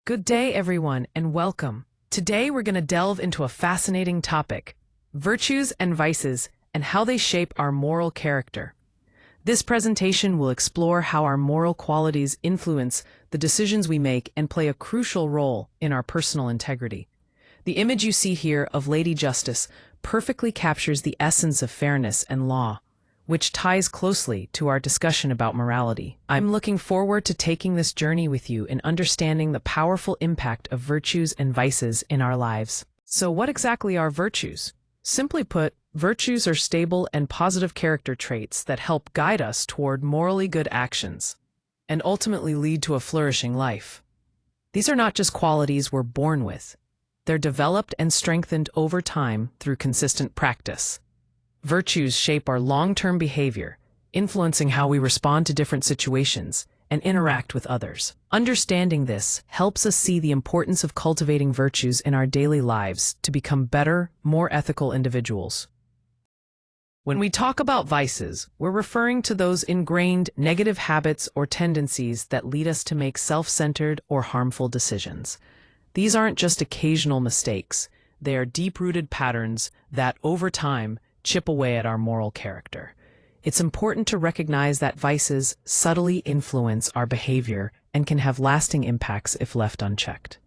Good day, everyone, and welcome. Today, we're going to delve into a fascinating topic, virtues and vices, and how they shape our moral character. This presentation will explore how our moral qualities influence the decisions we make and play a crucial role in our personal integrity. The image you see here of Lady Justice perfectly captures the essence of fairness and law, which ties closely to our discussion about morality. I'm looking forward to taking this journey with you in understanding the powerful impact of virtues and vices in our lives. So what exactly are virtues? Simply put, virtues are stable and positive character traits that help guide us toward morally good actions and ultimately lead to a flourishing life. These are not just qualities we're born with. They're developed and strengthened over time through consistent practice. Virtues shape our long-term behavior, influencing how we respond to different situations and interact with others. Understanding this helps us see the importance of cultivating virtues in our daily lives to become better, more ethical individuals. When we talk about vices, we're referring to those ingrained negative habits or tendencies that lead us to make self-centered or harmful decisions. These aren't just occasional mistakes. They are deep-rooted patterns that, over time, chip away at our moral character. It's important to recognize that vices subtly influence our behavior and can have lasting impacts if left unchecked.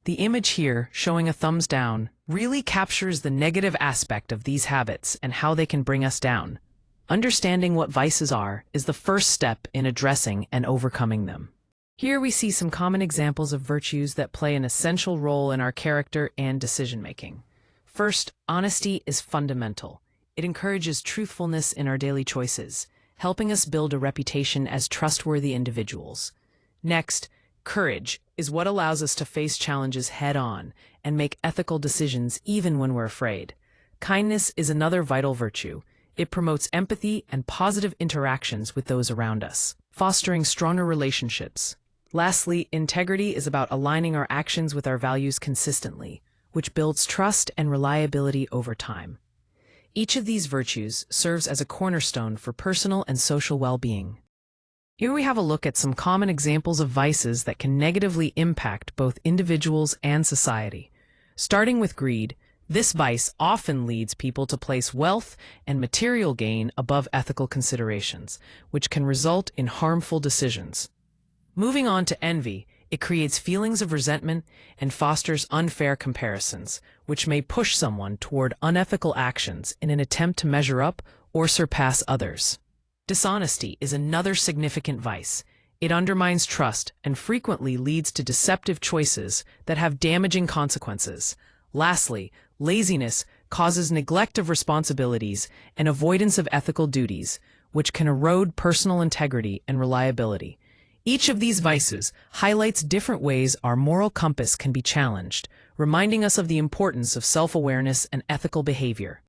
The image here, showing a thumbs down, really captures the negative aspect of these habits and how they can bring us down. Understanding what vices are is the first step in addressing and overcoming them. Here we see some common examples of virtues that play an essential role in our character and decision-making. First, honesty is fundamental. It encourages truthfulness in our daily choices, helping us build a reputation as trustworthy individuals. Next, courage is what allows us to face challenges head-on and make ethical decisions even when we're afraid. Kindness is another vital virtue. It promotes empathy and positive interactions with those around us, fostering stronger relationships. Lastly, integrity is about aligning our actions with our values consistently, which builds trust and reliability over time. Each of these virtues serves as a cornerstone for personal and social well-being. Here we have a look at some common examples of vices that can negatively impact both individuals and society. Starting with greed, this vice often leads people to place wealth and material gain above ethical considerations, which can result in harmful decisions. Moving on to envy, it creates feelings of resentment and fosters unfair comparisons, which may push someone toward unethical actions in an attempt to measure up or surpass others. Dishonesty is another significant vice. It undermines trust and frequently leads to deceptive choices that have damaging consequences. Lastly, laziness causes neglect of responsibilities and avoidance of ethical duties, which can erode personal integrity and reliability. Each of these vices highlights different ways our moral compass can be challenged, reminding us of the importance of self-awareness and ethical behavior.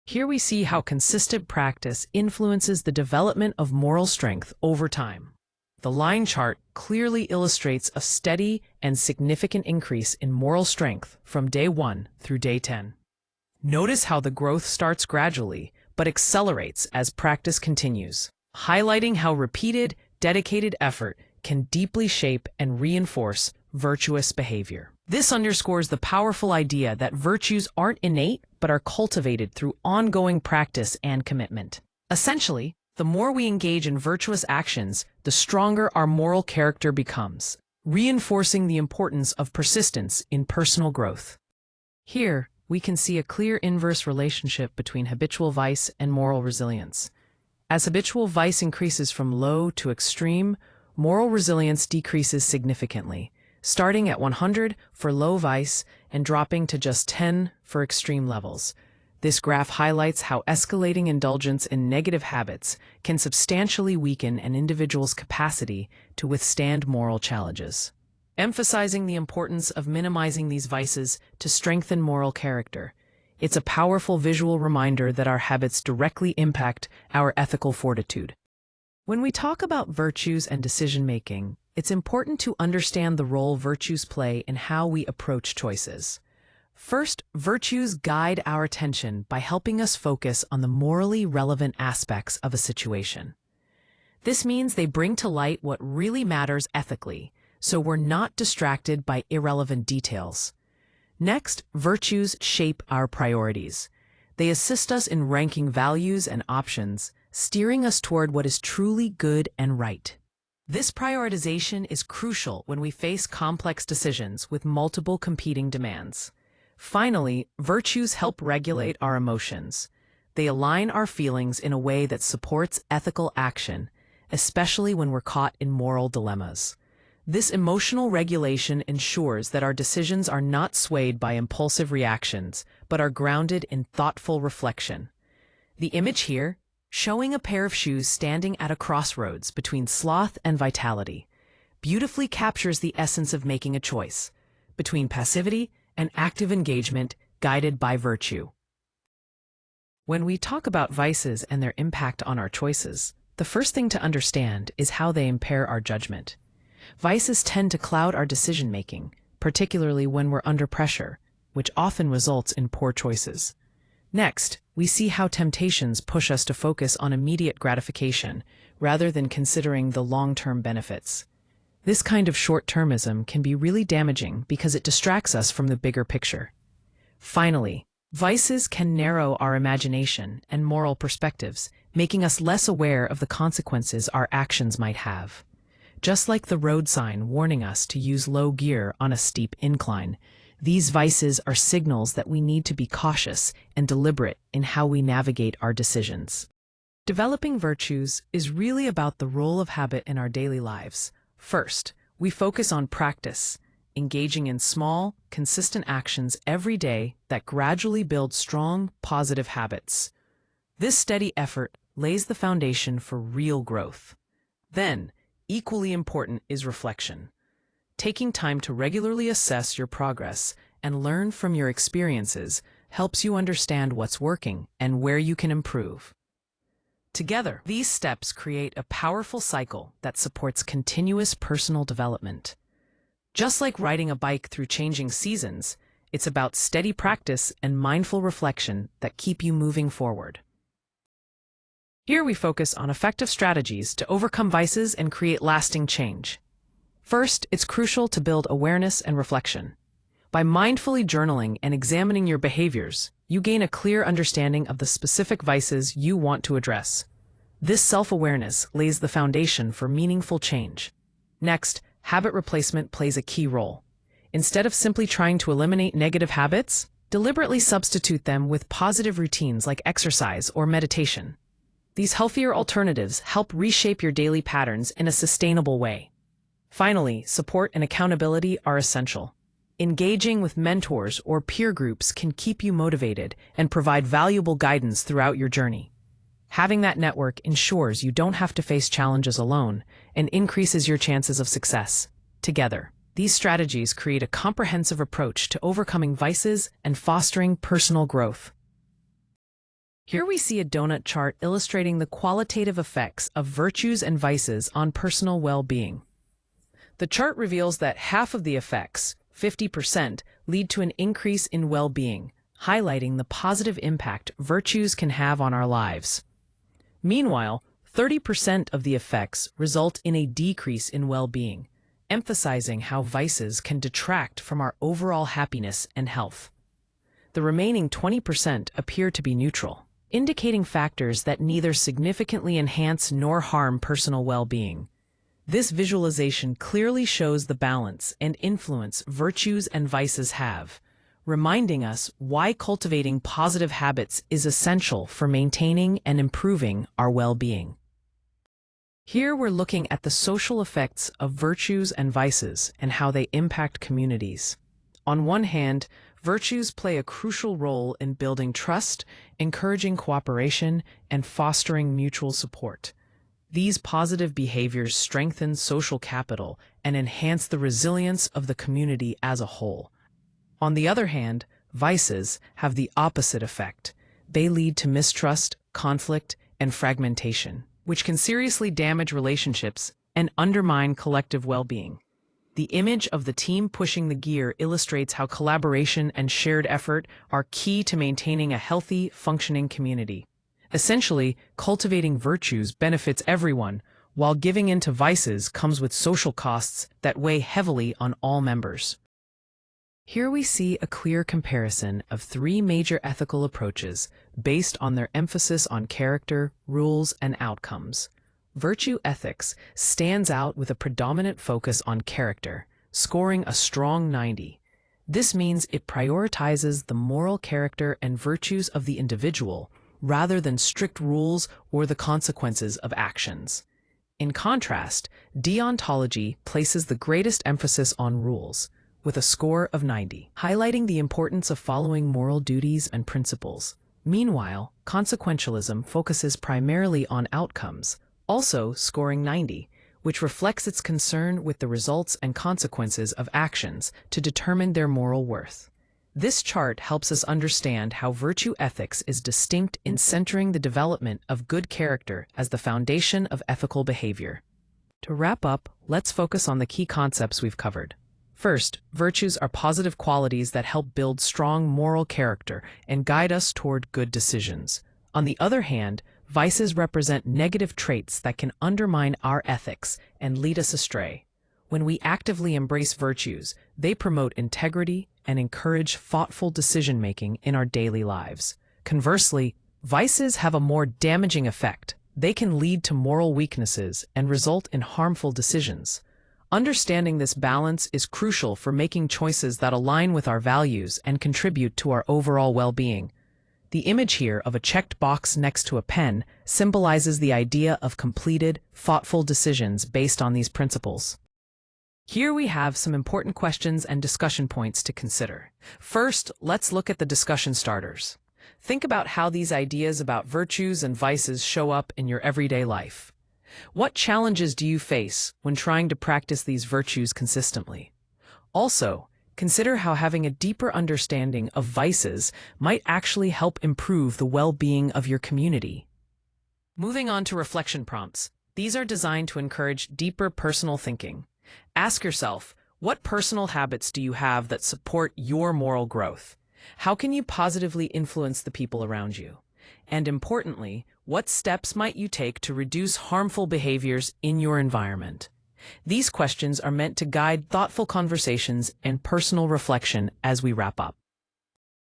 Here we see how consistent practice influences the development of moral strength over time. The line chart clearly illustrates a steady and significant increase in moral strength from day 1 through day 10. Notice how the growth starts gradually, but accelerates as practice continues, highlighting how repeated, dedicated effort can deeply shape and reinforce virtuous behavior. This underscores the powerful idea that virtues aren't innate but are cultivated through ongoing practice and commitment. Essentially, the more we engage in virtuous actions, the stronger our moral character becomes, reinforcing the importance of persistence in personal growth. Here, we can see a clear inverse relationship between habitual vice and moral resilience. As habitual vice increases from low to extreme, moral resilience decreases significantly, starting at 100 for low vice and dropping to just 10 for extreme levels. This graph highlights how escalating indulgence in negative habits can substantially weaken an individual's capacity to withstand moral challenges, emphasizing the importance of minimizing these vices to strengthen moral character. It's a powerful visual reminder that our habits directly impact our ethical fortitude. When we talk about virtues and decision-making, it's important to understand the role virtues play in how we approach choices. First, virtues guide our attention by helping us focus on the morally relevant aspects of a situation. This means they bring to light what really matters ethically, so we're not distracted by irrelevant details. Next, virtues shape our priorities. They assist us in ranking values and options, steering us toward what is truly good and right. This prioritization is crucial when we face complex decisions with multiple competing demands. Finally, virtues help regulate our emotions. They align our feelings in a way that supports ethical action, especially when we're caught in moral dilemmas. This emotional regulation ensures that our decisions are not swayed by impulsive reactions, but are grounded in thoughtful reflection. The image here, showing a pair of shoes standing at a crossroads between sloth and vitality, beautifully captures the essence of making a choice between passivity and active engagement guided by virtue. When we talk about vices and their impact on our choices, the first thing to understand is how they impair our judgment. Vices tend to cloud our decision-making, particularly when we're under pressure, which often results in poor choices. Next, we see how temptations push us to focus on immediate gratification rather than considering the long-term benefits. This kind of short-termism can be really damaging because it distracts us from the bigger picture. Finally, vices can narrow our imagination and moral perspectives, making us less aware of the consequences our actions might have. Just like the road sign warning us to use low gear on a steep incline, these vices are signals that we need to be cautious and deliberate in how we navigate our decisions. Developing virtues is really about the role of habit in our daily lives. First, we focus on practice, engaging in small, consistent actions every day that gradually build strong, positive habits. This steady effort lays the foundation for real growth. Then, equally important is reflection. Taking time to regularly assess your progress and learn from your experiences helps you understand what's working and where you can improve. Together, these steps create a powerful cycle that supports continuous personal development. Just like riding a bike through changing seasons, it's about steady practice and mindful reflection that keep you moving forward. Here we focus on effective strategies to overcome vices and create lasting change. First, it's crucial to build awareness and reflection. By mindfully journaling and examining your behaviors, you gain a clear understanding of the specific vices you want to address. This self-awareness lays the foundation for meaningful change. Next, habit replacement plays a key role. Instead of simply trying to eliminate negative habits, deliberately substitute them with positive routines like exercise or meditation. These healthier alternatives help reshape your daily patterns in a sustainable way. Finally, support and accountability are essential. Engaging with mentors or peer groups can keep you motivated and provide valuable guidance throughout your journey. Having that network ensures you don't have to face challenges alone and increases your chances of success. Together, these strategies create a comprehensive approach to overcoming vices and fostering personal growth. Here we see a donut chart illustrating the qualitative effects of virtues and vices on personal well-being. The chart reveals that half of the effects, 50%, lead to an increase in well-being, highlighting the positive impact virtues can have on our lives. Meanwhile, 30% of the effects result in a decrease in well-being, emphasizing how vices can detract from our overall happiness and health. The remaining 20% appear to be neutral, indicating factors that neither significantly enhance nor harm personal well-being. This visualization clearly shows the balance and influence virtues and vices have, reminding us why cultivating positive habits is essential for maintaining and improving our well-being. Here we're looking at the social effects of virtues and vices and how they impact communities. On one hand, virtues play a crucial role in building trust, encouraging cooperation, and fostering mutual support. These positive behaviors strengthen social capital and enhance the resilience of the community as a whole. On the other hand, vices have the opposite effect. They lead to mistrust, conflict, and fragmentation, which can seriously damage relationships and undermine collective well-being. The image of the team pushing the gear illustrates how collaboration and shared effort are key to maintaining a healthy, functioning community. Essentially, cultivating virtues benefits everyone, while giving in to vices comes with social costs that weigh heavily on all members. Here we see a clear comparison of three major ethical approaches based on their emphasis on character, rules, and outcomes. Virtue ethics stands out with a predominant focus on character, scoring a strong 90. This means it prioritizes the moral character and virtues of the individual rather than strict rules or the consequences of actions. In contrast, deontology places the greatest emphasis on rules, with a score of 90, highlighting the importance of following moral duties and principles. Meanwhile, consequentialism focuses primarily on outcomes, also scoring 90, which reflects its concern with the results and consequences of actions to determine their moral worth. This chart helps us understand how virtue ethics is distinct in centering the development of good character as the foundation of ethical behavior. To wrap up, let's focus on the key concepts we've covered. First, virtues are positive qualities that help build strong moral character and guide us toward good decisions. On the other hand, vices represent negative traits that can undermine our ethics and lead us astray. When we actively embrace virtues, they promote integrity and encourage thoughtful decision-making in our daily lives. Conversely, vices have a more damaging effect. They can lead to moral weaknesses and result in harmful decisions. Understanding this balance is crucial for making choices that align with our values and contribute to our overall well-being. The image here of a checked box next to a pen symbolizes the idea of completed, thoughtful decisions based on these principles. Here we have some important questions and discussion points to consider. First, let's look at the discussion starters. Think about how these ideas about virtues and vices show up in your everyday life. What challenges do you face when trying to practice these virtues consistently? Also, consider how having a deeper understanding of vices might actually help improve the well-being of your community. Moving on to reflection prompts. These are designed to encourage deeper personal thinking. Ask yourself, what personal habits do you have that support your moral growth? How can you positively influence the people around you? And importantly, what steps might you take to reduce harmful behaviors in your environment? These questions are meant to guide thoughtful conversations and personal reflection as we wrap up.